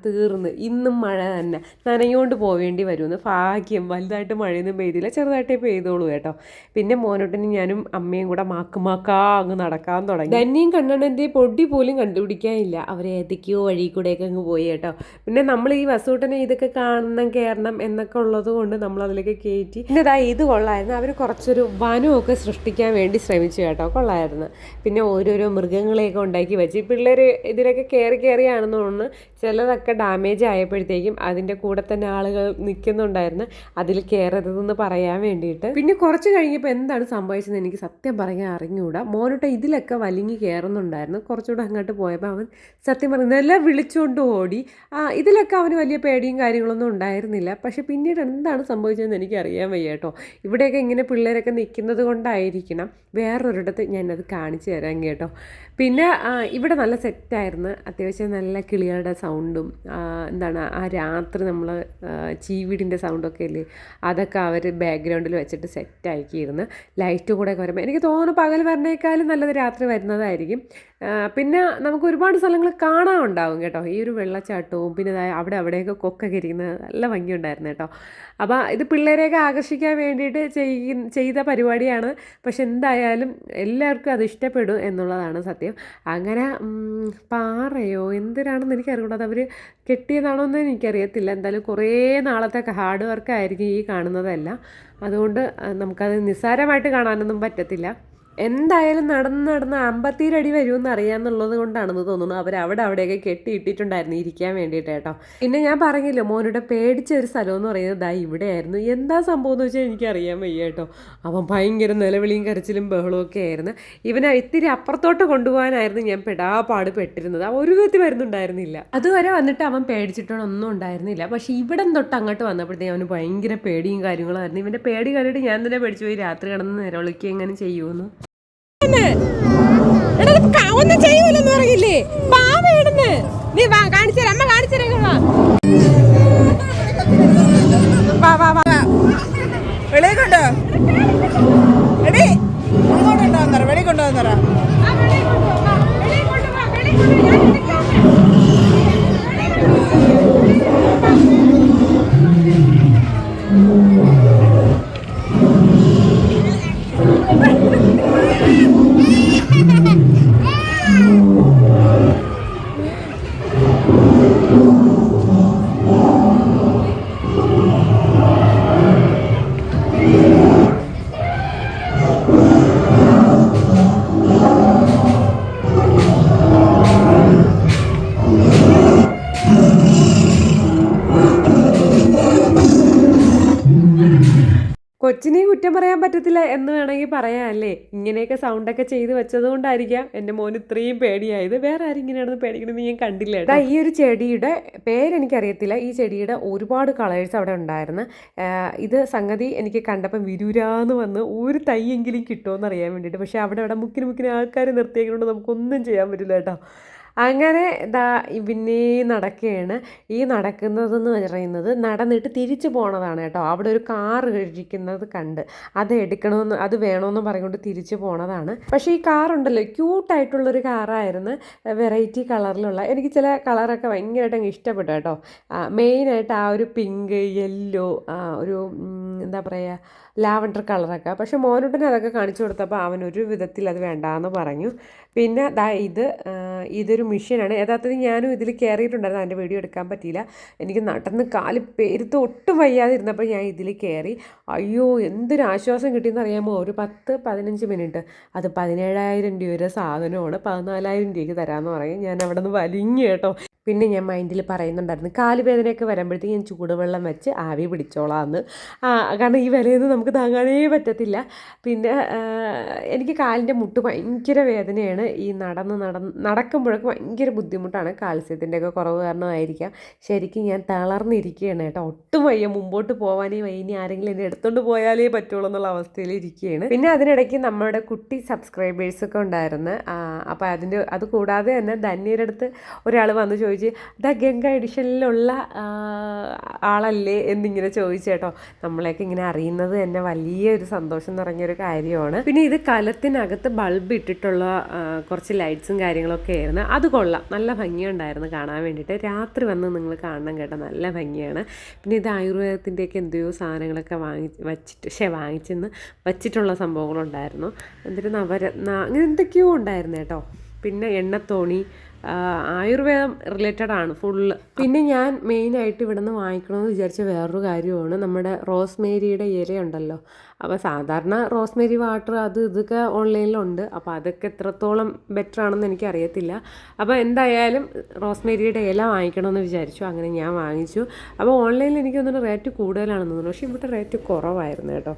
തീർന്ന് ഇന്നും മഴ തന്നെ, നനഞ്ഞുകൊണ്ട് പോവേണ്ടി വരുമെന്ന്. ഭാഗ്യം വലുതായിട്ട് മഴയൊന്നും പെയ്തില്ല, ചെറുതായിട്ടേ പെയ്തോളൂ കേട്ടോ. പിന്നെ മോനോട്ടനും ഞാനും അമ്മയും കൂടെ മാക്കുമാക്കാ അങ്ങ് നടക്കാൻ തുടങ്ങി. ധന്യയും കണ്ണണ്ണൻ്റെ പൊടി പോലും കണ്ടുപിടിക്കാനില്ല, അവരെ ഏതൊക്കെയോ വഴി കൂടെയൊക്കെ അങ്ങ് പോയി കേട്ടോ. പിന്നെ നമ്മൾ ഈ വസൂട്ടനെ ഇതൊക്കെ കാണണം കയറണം എന്നൊക്കെ ഉള്ളത് കൊണ്ട് നമ്മളതിലേക്ക് കയറ്റി. പിന്നെ ഇത് കൊള്ളായിരുന്നു, അവർ കുറച്ചൊരു വനമൊക്കെ സൃഷ്ടിക്കാൻ വേണ്ടി ശ്രമിച്ചു കേട്ടോ, കൊള്ളായിരുന്നു. പിന്നെ ഓരോരോ മൃഗങ്ങളെയൊക്കെ ഉണ്ടാക്കി വെച്ച് പിള്ളേർ ഇതിലൊക്കെ കയറിയാണെന്ന് തോന്നുന്നു. ചിലതൊക്കെ ഡാമേജ് ആയപ്പോഴത്തേക്കും അതിൻ്റെ കൂടെ തന്നെ ആളുകൾ നിൽക്കുന്നുണ്ടായിരുന്നു അതിൽ കയറരുതെന്ന് പറയാൻ വേണ്ടിയിട്ട്. പിന്നെ കുറച്ച് കഴിഞ്ഞപ്പോൾ എന്താണ് സംഭവിച്ചതെന്ന് എനിക്ക് സത്യം പറയാൻ അറിഞ്ഞുകൂടാ. മോനോട്ട ഇതിലൊക്കെ വലിഞ്ഞ് കയറുന്നുണ്ടായിരുന്നു. കുറച്ചുകൂടെ അങ്ങോട്ട് പോയപ്പോൾ അവൻ സത്യം പറഞ്ഞാൽ എല്ലാം വിളിച്ചുകൊണ്ട് ഓടി. ഇതിലൊക്കെ അവന് വലിയ പേടിയും കാര്യങ്ങളൊന്നും ഉണ്ടായിരുന്നില്ല. പക്ഷെ പിന്നീട് എന്താണ് സംഭവിച്ചതെന്ന് എനിക്ക് അറിയാൻ വയ്യ കേട്ടോ. ഇവിടെയൊക്കെ ഇങ്ങനെ പിള്ളേരൊക്കെ നിൽക്കുന്നത് കൊണ്ടായിരിക്കണം, വേറൊരിടത്ത് ഞാനത് കാണിച്ചു തരാം കേട്ടോ. പിന്നെ ഇവിടെ നല്ല സെറ്റായിരുന്നു, അത്യാവശ്യം നല്ല കിളികളുടെ സൗണ്ടും ആ രാത്രി നമ്മൾ ചീവീടിൻ്റെ സൗണ്ടൊക്കെ ഇല്ലേ, അതൊക്കെ അവർ ബാക്ക്ഗ്രൗണ്ടിൽ വെച്ചിട്ട് സെറ്റാക്കിയിരുന്നു. ലൈറ്റ് കൂടെ വരുമ്പോൾ എനിക്ക് തോന്നുന്നു പകൽ വരുന്നേക്കാളും നല്ലത് രാത്രി വരുന്നതായിരിക്കും. പിന്നെ നമുക്ക് ഒരുപാട് സ്ഥലങ്ങൾ കാണാനുണ്ടാവും കേട്ടോ. ഈ ഒരു വെള്ളച്ചാട്ടവും പിന്നെ അവിടെയൊക്കെ കൊക്കൊക്കെ ഇരിക്കുന്നത് നല്ല ഭംഗിയുണ്ടായിരുന്നു കേട്ടോ. അപ്പോൾ ഇത് പിള്ളേരെയൊക്കെ ആകർഷിക്കാൻ വേണ്ടിയിട്ട് ചെയ്ത പരിപാടിയാണ്. പക്ഷെ എന്തായാലും എല്ലാവർക്കും അത് ഇഷ്ടപ്പെടും എന്നുള്ളതാണ് സത്യം. അങ്ങനെ പാറയോ എന്തിനാണെന്ന് എനിക്കറിയില്ല, അവർ കെട്ടിയതാണോ എന്ന് എനിക്കറിയത്തില്ല. എന്തായാലും കുറേ നാളത്തെ ഹാർഡ് വർക്കായിരിക്കും ഈ കാണുന്നതെല്ലാം. അതുകൊണ്ട് നമുക്കത് നിസ്സാരമായിട്ട് കാണാനൊന്നും പറ്റത്തില്ല. എന്തായാലും നടന്ന് 57 അടി വരുമെന്ന് അറിയാമെന്നുള്ളത് കൊണ്ടാണെന്ന് തോന്നുന്നു അവിടെയൊക്കെ കെട്ടിയിട്ടിട്ടുണ്ടായിരുന്നു ഇരിക്കാൻ വേണ്ടിയിട്ട് കേട്ടോ. പിന്നെ ഞാൻ പറഞ്ഞില്ല, മോനോട് പേടിച്ച ഒരു സ്ഥലം എന്ന് പറയുന്നത് ഇവിടെയായിരുന്നു. എന്താ സംഭവം എന്ന് വെച്ചാൽ എനിക്കറിയാൻ വയ്യ കേട്ടോ. അവൻ ഭയങ്കര നിലവിളിയും കരച്ചിലും ബഹളവും ഒക്കെ ആയിരുന്നു. ഇവനെ ഇത്തിരി അപ്പുറത്തോട്ട് കൊണ്ടുപോകാനായിരുന്നു ഞാൻ പെടാപ്പാട് പെട്ടിരുന്നത്. അവൻ ഒരു വിധത്തിൽ വരുന്നുണ്ടായിരുന്നില്ല. അതുവരെ വന്നിട്ട് അവൻ പേടിച്ചിട്ടൊന്നും ഉണ്ടായിരുന്നില്ല. പക്ഷേ ഇവിടം തൊട്ട് അങ്ങോട്ട് വന്നപ്പോഴത്തേക്കും അവന് ഭയങ്കര പേടിയും കാര്യങ്ങളായിരുന്നു. ഇവൻ്റെ പേടി കണ്ടിട്ട് ഞാൻ തന്നെ പേടിച്ചു പോയി, രാത്രി കിടന്ന് നിലവിളിക്കുക എങ്ങനെ ചെയ്യുമെന്ന്. ഒന്നും ചെയ്യൂലെന്ന് പറഞ്ഞില്ലേ, പാവയിടുന്ന് നീ വാ കാണിച്ചേരാ, അമ്മ കാണിച്ചേരാ. വെളിയെ കൊണ്ടോ എടി കൊണ്ടുവന്നറ വെളി കൊണ്ടുവന്നറ. കൊച്ചിനെയും കുറ്റം പറയാൻ പറ്റത്തില്ല എന്ന് വേണമെങ്കിൽ പറയാം അല്ലേ. ഇങ്ങനെയൊക്കെ സൗണ്ടൊക്കെ ചെയ്ത് വെച്ചതുകൊണ്ടായിരിക്കാം എൻ്റെ മോൻ ഇത്രയും പേടിയായത്. വേറെ ആരും ഇങ്ങനെയാണെന്ന് പേടിക്കണമെന്ന് ഞാൻ കണ്ടില്ല കേട്ടോ. ഈ ഒരു ചെടിയുടെ പേരെനിക്കറിയത്തില്ല. ഈ ചെടിയുടെ ഒരുപാട് കളേഴ്സ് അവിടെ ഉണ്ടായിരുന്നു. ഇത് സംഗതി എനിക്ക് കണ്ടപ്പം വിരൂരാന്ന് വന്ന് ഒരു തൈയെങ്കിലും കിട്ടുമോയെന്ന് അറിയാൻ വേണ്ടിയിട്ട്. പക്ഷേ അവിടെ മുക്കിന് ആൾക്കാർ നിർത്തിയേക്കൊണ്ട് നമുക്കൊന്നും ചെയ്യാൻ പറ്റില്ല കേട്ടോ. അങ്ങനെ പിന്നെ നടക്കുകയാണ്. ഈ നടക്കുന്നതെന്ന് പറയുന്നത് നടന്നിട്ട് തിരിച്ചു പോണതാണ് കേട്ടോ. അവിടെ ഒരു കാറ് കഴിക്കുന്നത് കണ്ട് അത് എടുക്കണമെന്ന് അത് വേണമെന്ന് പറഞ്ഞുകൊണ്ട് തിരിച്ചു പോണതാണ്. പക്ഷേ ഈ കാറുണ്ടല്ലോ ക്യൂട്ടായിട്ടുള്ളൊരു കാറായിരുന്നു, വെറൈറ്റി കളറിലുള്ള. എനിക്ക് ചില കളറൊക്കെ ഭയങ്കരമായിട്ട് അങ്ങ് ഇഷ്ടപ്പെട്ടു കേട്ടോ. മെയിനായിട്ട് ആ ഒരു പിങ്ക്, യെല്ലോ, ഒരു എന്താ പറയുക ലാവൻഡർ കളറൊക്കെ. പക്ഷേ മോനുട്ടനെ അതൊക്കെ കാണിച്ചു കൊടുത്തപ്പോൾ അവനൊരു വിധത്തിൽ അത് വേണ്ടാന്ന് പറഞ്ഞു. പിന്നെ ഇതൊരു മിഷ്യനാണ്. യഥാർത്ഥത്തിൽ ഞാനും ഇതിൽ കയറിയിട്ടുണ്ടായിരുന്നു, അതിൻ്റെ വീഡിയോ എടുക്കാൻ പറ്റിയില്ല. എനിക്ക് നടന്ന് കാല് പെരുത്ത് ഒട്ടും വയ്യാതിരുന്നപ്പോൾ ഞാൻ ഇതിൽ കയറി. അയ്യോ എന്തൊരു ആശ്വാസം കിട്ടിയെന്ന് അറിയാമോ. ഒരു 10-15 മിനിറ്റ്. അത് 17,000 രൂപയുടെ സാധനമാണ്, 14,000 രൂപയ്ക്ക് തരാമെന്ന് പറയും. ഞാൻ അവിടെ നിന്ന് വലിഞ്ഞു കേട്ടോ. പിന്നെ ഞാൻ മൈൻഡിൽ പറയുന്നുണ്ടായിരുന്നു കാല് വേദനയൊക്കെ വരുമ്പോഴത്തേക്ക് ഞാൻ ചൂടുവെള്ളം വെച്ച് ആവി പിടിച്ചോളാമെന്ന്. കാരണം ഈ വിലയൊന്നും നമുക്ക് താങ്ങാനേ പറ്റത്തില്ല. പിന്നെ എനിക്ക് കാലിൻ്റെ മുട്ട് ഭയങ്കര വേദനയാണ്. ഈ നടക്കുമ്പോഴൊക്കെ ഭയങ്കര ബുദ്ധിമുട്ടാണ്. കാൽസ്യത്തിൻ്റെയൊക്കെ കുറവ് കാരണമായിരിക്കാം. ശരിക്കും ഞാൻ തളർന്നിരിക്കുകയാണ് കേട്ടോ. ഒട്ടും വയ്യ, മുമ്പോട്ട് പോകാനേ വയ്യ. ഇനി ആരെങ്കിലും എന്നെ എടുത്തുകൊണ്ട് പോയാലേ പറ്റുള്ളൂ എന്നുള്ള അവസ്ഥയിൽ ഇരിക്കുകയാണ്. പിന്നെ അതിനിടയ്ക്ക് നമ്മുടെ കുട്ടി സബ്സ്ക്രൈബേഴ്സൊക്കെ ഉണ്ടായിരുന്നു. അപ്പോൾ അത് കൂടാതെ തന്നെ ധന്യയുടെ അടുത്ത് ഒരാൾ വന്ന് ചോദിച്ചു, ഗംഗ എഡിഷനിലുള്ള ആളല്ലേ എന്നിങ്ങനെ ചോദിച്ചേട്ടോ. നമ്മളെയൊക്കെ ഇങ്ങനെ അറിയുന്നത് തന്നെ വലിയൊരു സന്തോഷം നിറഞ്ഞൊരു കാര്യമാണ്. പിന്നെ ഇത് കലത്തിനകത്ത് ബൾബ് ഇട്ടിട്ടുള്ള കുറച്ച് ലൈറ്റ്സും കാര്യങ്ങളൊക്കെ ആയിരുന്നു. അത് കൊള്ളാം, നല്ല ഭംഗിയുണ്ടായിരുന്നു കാണാൻ വേണ്ടിയിട്ട്. രാത്രി വന്ന് നിങ്ങൾ കാണണം കേട്ടോ, നല്ല ഭംഗിയാണ്. പിന്നെ ഇത് ആയുർവേദത്തിൻ്റെയൊക്കെ എന്തെയോ സാധനങ്ങളൊക്കെ വാങ്ങിച്ചെന്ന് വച്ചിട്ടുള്ള സംഭവങ്ങളുണ്ടായിരുന്നു. എന്നിട്ട് നവരത്ന അങ്ങനെ എന്തൊക്കെയോ ഉണ്ടായിരുന്നു കേട്ടോ. പിന്നെ എണ്ണത്തോണി, ആയുർവേദം റിലേറ്റഡ് ആണ് ഫുള്ള്. പിന്നെ ഞാൻ മെയിനായിട്ട് ഇവിടെ നിന്ന് വാങ്ങിക്കണമെന്ന് വിചാരിച്ച വേറൊരു കാര്യമാണ് നമ്മുടെ റോസ്മേരിയുടെ ഇലയുണ്ടല്ലോ. അപ്പോൾ സാധാരണ റോസ്മേരി വാട്ടർ ഇതൊക്കെ ഓൺലൈനിലുണ്ട്. അപ്പോൾ അതൊക്കെ എത്രത്തോളം ബെറ്റർ ആണെന്ന് എനിക്കറിയത്തില്ല. അപ്പോൾ എന്തായാലും റോസ്മേരിയുടെ ഇല വാങ്ങിക്കണമെന്ന് വിചാരിച്ചു. അങ്ങനെ ഞാൻ വാങ്ങിച്ചു. അപ്പോൾ ഓൺലൈനിൽ എനിക്ക് തോന്നുന്നു റേറ്റ് കൂടുതലാണെന്ന് തോന്നുന്നു. പക്ഷേ ഇവിടെ റേറ്റ് കുറവായിരുന്നു കേട്ടോ.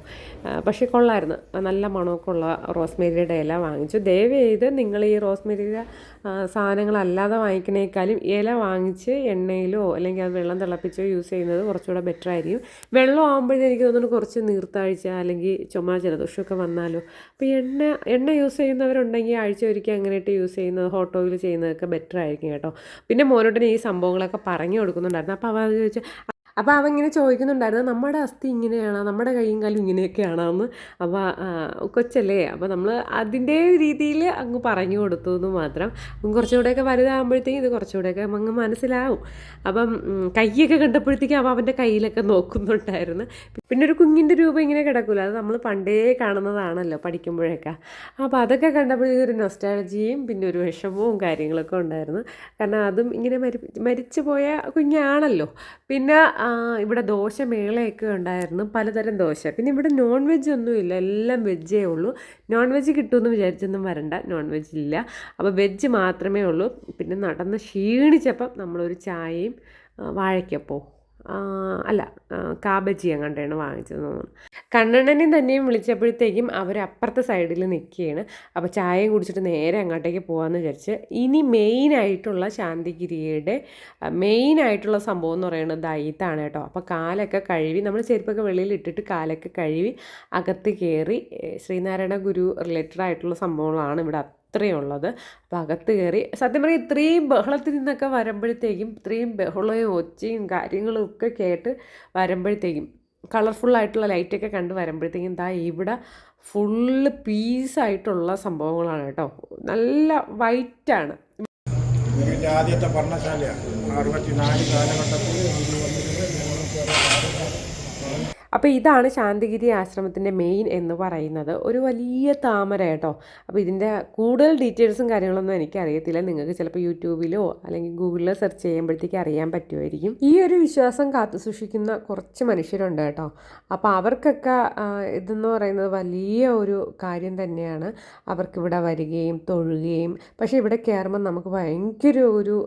പക്ഷേ കൊള്ളായിരുന്നു, നല്ല മണമൊക്കെ ഉള്ള റോസ്മേരിയുടെ ഇല വാങ്ങിച്ചു. ദയവ് ചെയ്ത് നിങ്ങൾ ഈ റോസ്മേരിയുടെ സാധനങ്ങളല്ലാതെ വാങ്ങിക്കണേക്കാളും ഇല വാങ്ങിച്ച് എണ്ണയിലോ അല്ലെങ്കിൽ അത് വെള്ളം തിളപ്പിച്ചോ യൂസ് ചെയ്യുന്നത് കുറച്ചുകൂടെ ബെറ്റർ ആയിരിക്കും. വെള്ളം ആകുമ്പോഴേ എനിക്ക് തോന്നുന്നു കുറച്ച് നീർത്താഴ്ച അല്ലെങ്കിൽ ചുമ ജലദോഷമൊക്കെ വന്നാലോ. അപ്പോൾ എണ്ണ യൂസ് ചെയ്യുന്നവരുണ്ടെങ്കിൽ ആഴ്ച ഒരിക്കൽ അങ്ങനെയിട്ട് യൂസ് ചെയ്യുന്നത്, ഹോട്ട് ഓയിൽ ചെയ്യുന്നതൊക്കെ ബെറ്റർ ആയിരിക്കും കേട്ടോ. പിന്നെ മോനോട്ടിന് ഈ സംഭവങ്ങളൊക്കെ പറഞ്ഞു കൊടുക്കുന്നുണ്ടായിരുന്നു. അപ്പോൾ അവ ചോദിച്ചു, അപ്പോൾ അവൻ ഇങ്ങനെ ചോദിക്കുന്നുണ്ടായിരുന്നു നമ്മുടെ അസ്ഥി ഇങ്ങനെയാണോ, നമ്മുടെ കൈയും കാലും ഇങ്ങനെയൊക്കെയാണോ എന്ന്. അപ്പോൾ കൊച്ചല്ലേ, അപ്പോൾ നമ്മൾ അതിൻ്റെ രീതിയിൽ അങ്ങ് പറഞ്ഞു കൊടുത്തു എന്ന് മാത്രം. കുറച്ചുകൂടെയൊക്കെ വലുതാകുമ്പോഴത്തേക്കും ഇത് കുറച്ചുകൂടെയൊക്കെ അങ്ങ് മനസ്സിലാവും. അപ്പം കൈയൊക്കെ കണ്ടപ്പോഴത്തേക്കും അവൻ്റെ കയ്യിലൊക്കെ നോക്കുന്നുണ്ടായിരുന്നു. പിന്നെ ഒരു കുഞ്ഞിൻ്റെ രൂപം ഇങ്ങനെ കിടക്കില്ല, അത് നമ്മൾ പണ്ടേ കാണുന്നതാണല്ലോ പഠിക്കുമ്പോഴൊക്കെ. അപ്പോൾ അതൊക്കെ കണ്ടപ്പോഴത്തേക്കും ഒരു നൊസ്റ്റാൾജിയും പിന്നെ ഒരു വിഷമവും കാര്യങ്ങളൊക്കെ ഉണ്ടായിരുന്നു. കാരണം അതും ഇങ്ങനെ മരിച്ചു പോയ കുഞ്ഞാണല്ലോ. പിന്നെ ഇവിടെ ദോശ മേളയൊക്കെ ഉണ്ടായിരുന്നു, പലതരം ദോശ. പിന്നെ ഇവിടെ നോൺ വെജ് ഒന്നുമില്ല, എല്ലാം വെജേ ഉള്ളൂ. നോൺ വെജ് കിട്ടുമെന്ന് വിചാരിച്ചൊന്നും വരണ്ട, നോൺ വെജ് ഇല്ല. അപ്പോൾ വെജ് മാത്രമേ ഉള്ളൂ. പിന്നെ നടന്ന് ക്ഷീണിച്ചപ്പം നമ്മളൊരു ചായയും വാഴയ്ക്കപ്പോ അല്ല കാബജി അങ്ങോട്ടാണ് വാങ്ങിച്ചത് തോന്നുന്നു. കണ്ണണ്ണനെയും തന്നെയും വിളിച്ചപ്പോഴത്തേക്കും അവരപ്പുറത്തെ സൈഡിൽ നിൽക്കുകയാണ്. അപ്പോൾ ചായയും കുടിച്ചിട്ട് നേരെ അങ്ങോട്ടേക്ക് പോകാമെന്ന് വിചാരിച്ച്. ഇനി മെയിനായിട്ടുള്ള ശാന്തിഗിരിയുടെ മെയിനായിട്ടുള്ള സംഭവം എന്ന് പറയുന്നത് ഇതാണ് കേട്ടോ. അപ്പോൾ കാലൊക്കെ കഴുകി, നമ്മൾ ചെരുപ്പൊക്കെ വെളിയിൽ ഇട്ടിട്ട് കാലൊക്കെ കഴുകി അകത്ത് കയറി ശ്രീനാരായണ ഗുരു റിലേറ്റഡ് ആയിട്ടുള്ള സംഭവങ്ങളാണ് ഇവിടെ അത്രയും ഉള്ളത്. അപ്പോൾ അകത്ത് കയറി സത്യം പറഞ്ഞാൽ ഇത്രയും ബഹളത്തിൽ നിന്നൊക്കെ വരുമ്പോഴത്തേക്കും, ഇത്രയും ബഹളവും ഒച്ചയും കാര്യങ്ങളും ഒക്കെ കേട്ട് വരുമ്പോഴത്തേക്കും, കളർഫുള്ളായിട്ടുള്ള ലൈറ്റൊക്കെ കണ്ട് വരുമ്പോഴത്തേക്കും ഇവിടെ ഫുള്ള് പീസായിട്ടുള്ള സംഭവങ്ങളാണ് കേട്ടോ. നല്ല വൈറ്റാണ്. ആദ്യത്തെ പർണശാലയാണ് 64 കാലഘട്ടത്തിൽ. അപ്പോൾ ഇതാണ് ശാന്തിഗിരി ആശ്രമത്തിൻ്റെ മെയിൻ എന്ന് പറയുന്നത്. ഒരു വലിയ താമര കേട്ടോ. അപ്പോൾ ഇതിൻ്റെ കൂടുതൽ ഡീറ്റെയിൽസും കാര്യങ്ങളൊന്നും എനിക്കറിയത്തില്ല. നിങ്ങൾക്ക് ചിലപ്പോൾ യൂട്യൂബിലോ അല്ലെങ്കിൽ ഗൂഗിളിലോ സെർച്ച് ചെയ്യുമ്പോഴത്തേക്ക് അറിയാൻ പറ്റുമായിരിക്കും. ഈ ഒരു വിശ്വാസം കാത്തു സൂക്ഷിക്കുന്ന കുറച്ച് മനുഷ്യരുണ്ട് കേട്ടോ. അപ്പോൾ അവർക്കൊക്കെ ഇതെന്ന് പറയുന്നത് വലിയ ഒരു കാര്യം തന്നെയാണ്. അവർക്കിവിടെ വരികയും തൊഴുകയും. പക്ഷേ ഇവിടെ കയറുമ്പോൾ നമുക്ക് ഭയങ്കര ഒരു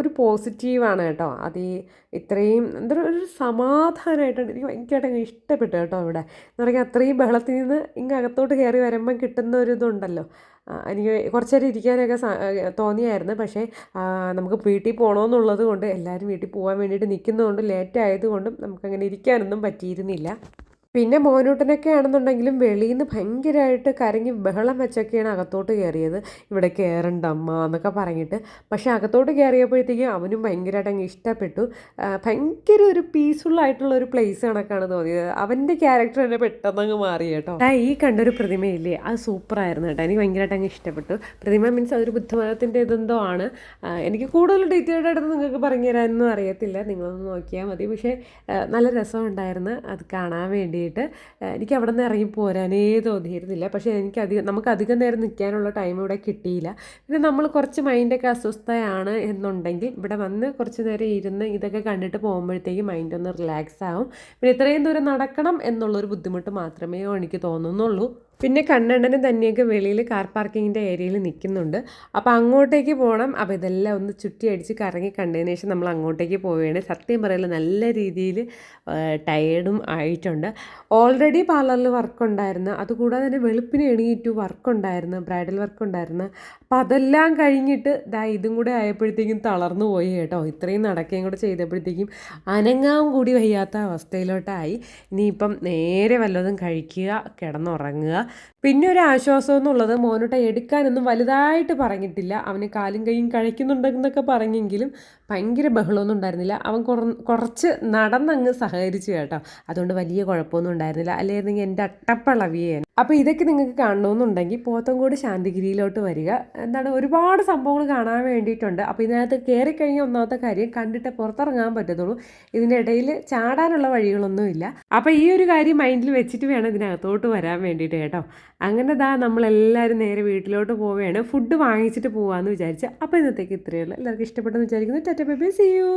ഒരു പോസിറ്റീവാണ് കേട്ടോ. അത് ഇത്രയും എന്താ ഒരു സമാധാനമായിട്ടുണ്ട്. എനിക്ക് ഭയങ്കരമായിട്ട് അങ്ങ് ഇഷ്ടപ്പെട്ടു കേട്ടോ ഇവിടെ. എന്ന് പറഞ്ഞാൽ അത്രയും ബഹളത്തിൽ നിന്ന് ഇങ്ങ് അകത്തോട്ട് കയറി വരുമ്പം കിട്ടുന്ന ഒരു ഇതുണ്ടല്ലോ. എനിക്ക് കുറച്ച് നേരം ഇരിക്കാനൊക്കെ തോന്നിയായിരുന്നു. പക്ഷേ നമുക്ക് വീട്ടിൽ പോകണമെന്നുള്ളത് കൊണ്ട് എല്ലാവരും വീട്ടിൽ പോകാൻ വേണ്ടിയിട്ട് നിൽക്കുന്നതുകൊണ്ട് ലേറ്റ് ആയതുകൊണ്ടും നമുക്കങ്ങനെ ഇരിക്കാനൊന്നും പറ്റിയിരുന്നില്ല. പിന്നെ മോനൂട്ടനൊക്കെ ആണെന്നുണ്ടെങ്കിലും വെളിയിൽ നിന്ന് ഭയങ്കരമായിട്ട് കരഞ്ഞ് ബഹളം വെച്ചൊക്കെയാണ് അകത്തോട്ട് കയറിയത്. ഇവിടെ കയറണ്ട അമ്മ എന്നൊക്കെ പറഞ്ഞിട്ട്. പക്ഷേ അകത്തോട്ട് കയറിയപ്പോഴത്തേക്കും അവനും ഭയങ്കരമായിട്ട് അങ്ങ് ഇഷ്ടപ്പെട്ടു. ഭയങ്കര ഒരു പീസ്ഫുള്ളായിട്ടുള്ള ഒരു പ്ലേസ് കണക്കാണ് തോന്നിയത്. അവൻ്റെ ക്യാരക്ടർ തന്നെ പെട്ടെന്ന് അങ്ങ് മാറി കേട്ടോ. ഈ കണ്ടൊരു പ്രതിമയില്ലേ, അത് സൂപ്പറായിരുന്നു കേട്ടോ. എനിക്ക് ഭയങ്കരമായിട്ട് അങ്ങ് ഇഷ്ടപ്പെട്ടു. പ്രതിമ മീൻസ് അതൊരു ബുദ്ധമതത്തിൻ്റെ ഇതെന്തോ ആണ്. എനിക്ക് കൂടുതൽ ഡീറ്റെയിൽഡ് ആയിട്ട് നിങ്ങൾക്ക് പറഞ്ഞു തരാനൊന്നും അറിയത്തില്ല, നിങ്ങളൊന്ന് നോക്കിയാൽ മതി. പക്ഷേ നല്ല രസമുണ്ടായിരുന്നു അത് കാണാൻ വേണ്ടി. എനിക്ക് അവിടെ നിന്ന് ഇറങ്ങി പോരാനേ തോന്നിയിരുന്നില്ല. പക്ഷേ നമുക്ക് അധികം നേരം നിൽക്കാനുള്ള ടൈം ഇവിടെ കിട്ടിയില്ല. പിന്നെ നമ്മൾ കുറച്ച് മൈൻഡൊക്കെ അസ്വസ്ഥയാണ് എന്നുണ്ടെങ്കിൽ ഇവിടെ വന്ന് കുറച്ച് നേരം ഇരുന്ന് ഇതൊക്കെ കണ്ടിട്ട് പോകുമ്പോഴത്തേക്കും മൈൻഡ് ഒന്ന് റിലാക്സ് ആവും. പിന്നെ ഇത്രയും ദൂരം നടക്കണം എന്നുള്ളൊരു ബുദ്ധിമുട്ട് മാത്രമേ എനിക്ക് തോന്നുന്നുള്ളൂ. പിന്നെ കണ്ണണ്ണനും തന്നെയൊക്കെ വെളിയിൽ കാർ പാർക്കിങ്ങിൻ്റെ ഏരിയയിൽ നിൽക്കുന്നുണ്ട്. അപ്പോൾ അങ്ങോട്ടേക്ക് പോകണം. അപ്പോൾ ഇതെല്ലാം ഒന്ന് ചുറ്റി അടിച്ച് കറങ്ങി കണ്ടതിന് ശേഷം നമ്മൾ അങ്ങോട്ടേക്ക് പോവുകയാണ്. സത്യം പറയല നല്ല രീതിയിൽ ടയേർഡും ആയിട്ടുണ്ട്. ഓൾറെഡി പാർലറിൽ വർക്കുണ്ടായിരുന്നു, അതുകൂടാതെ തന്നെ വെളുപ്പിന് എണീറ്റു വർക്കുണ്ടായിരുന്നു, ബ്രൈഡൽ വർക്കുണ്ടായിരുന്നു. അപ്പോൾ അതെല്ലാം കഴിഞ്ഞിട്ട് ഇതും കൂടെ ആയപ്പോഴത്തേക്കും തളർന്നു പോയി കേട്ടോ. ഇത്രയും നടക്കുകയും കൂടെ ചെയ്തപ്പോഴത്തേക്കും അനങ്ങാൻ കൂടി വയ്യാത്ത അവസ്ഥയിലോട്ടായി. ഇനിയിപ്പം നേരെ വല്ലതും കഴിക്കുക, കിടന്നുറങ്ങുക. പിന്നെ ഒരു ആശ്വാസം എന്നുള്ളത് മോനോട്ട എടുക്കാനൊന്നും വലുതായിട്ട് പറഞ്ഞിട്ടില്ല. അവന് കാലും കൈയും കഴിക്കുന്നുണ്ടെന്നൊക്കെ പറഞ്ഞെങ്കിലും ഭയങ്കര ബഹളമൊന്നും ഉണ്ടായിരുന്നില്ല. അവൻ കുറച്ച് നടന്നങ്ങ് സഹകരിച്ചു കേട്ടോ. അതുകൊണ്ട് വലിയ കുഴപ്പമൊന്നും ഉണ്ടായിരുന്നില്ല. അല്ലെങ്കിൽ എൻ്റെ അട്ടപ്പളവിയേനെ. അപ്പോൾ ഇതൊക്കെ നിങ്ങൾക്ക് കാണണമെന്നുണ്ടെങ്കിൽ പോത്തങ്കോട് ശാന്തിഗിരിയിലോട്ട് വരിക. ഒരുപാട് സംഭവങ്ങൾ കാണാൻ വേണ്ടിയിട്ടുണ്ട്. അപ്പോൾ ഇതിനകത്ത് കയറിക്കഴിഞ്ഞാൽ ഒന്നാമത്തെ കാര്യം കണ്ടിട്ട് പുറത്തിറങ്ങാൻ പറ്റത്തുള്ളൂ. ഇതിൻ്റെ ഇടയിൽ ചാടാനുള്ള വഴികളൊന്നുമില്ല. അപ്പോൾ ഈ ഒരു കാര്യം മൈൻഡിൽ വെച്ചിട്ട് വേണം ഇതിനകത്തോട്ട് വരാൻ വേണ്ടിയിട്ട് കേട്ടോ. അങ്ങനെ നമ്മളെല്ലാവരും നേരെ വീട്ടിലോട്ട് പോവുകയാണ്. ഫുഡ് വാങ്ങിച്ചിട്ട് പോകാമെന്ന് വിചാരിച്ച്. അപ്പോൾ ഇന്നത്തേക്ക് ഇത്രയേ ഉള്ളൂ. എല്ലാവർക്കും ഇഷ്ടപ്പെട്ടെന്ന് വിചാരിക്കുന്നു. Tata bye bye, see U.